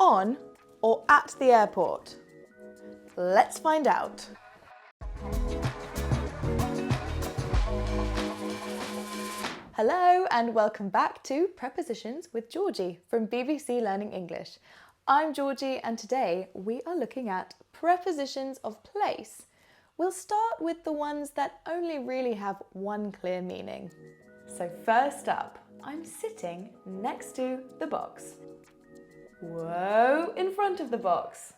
on or at the airport? Let's find out. Hello and welcome back to Prepositions with Georgie from BBC Learning English. I'm Georgie and today we are looking at prepositions of place. We'll start with the ones that only really have one clear meaning. So first up, I'm sitting next to the box. Whoa, in front of the box.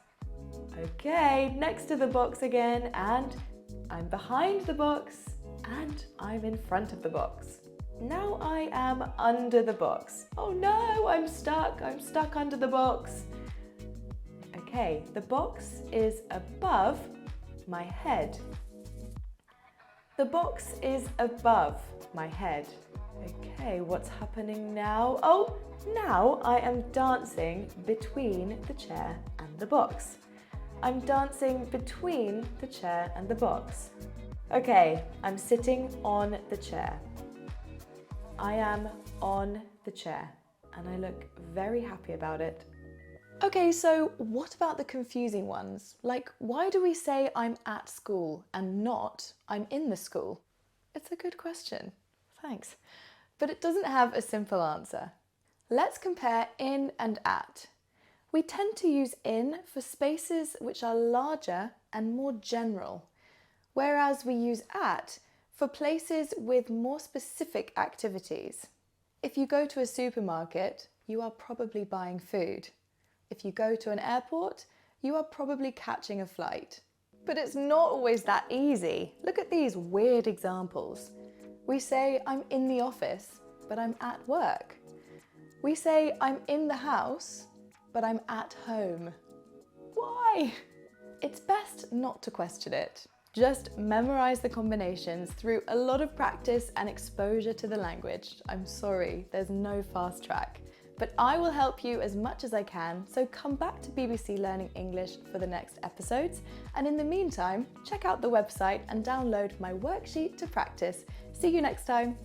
Okay, next to the box again, and I'm behind the box, and I'm in front of the box. Now I am under the box. Oh no, I'm stuck under the box. Okay, the box is above my head. The box is above my head. Okay, what's happening now? Oh, now I am dancing between the chair and the box. I'm dancing between the chair and the box. Okay, I'm sitting on the chair. I am on the chair and I look very happy about it. Okay, so what about the confusing ones? Like, why do we say I'm at school and not I'm in the school? It's a good question. Thanks. But it doesn't have a simple answer. Let's compare in and at. We tend to use in for spaces which are larger and more general, whereas we use at for places with more specific activities. If you go to a supermarket, you are probably buying food. If you go to an airport, you are probably catching a flight. But it's not always that easy. Look at these weird examples. We say I'm in the office, but I'm at work. We say I'm in the house, but I'm at home. Why? It's best not to question it. Just memorize the combinations through a lot of practice and exposure to the language. I'm sorry, there's no fast track. But I will help you as much as I can, so come back to BBC Learning English for the next episodes. And in the meantime, check out the website and download my worksheet to practice. See you next time.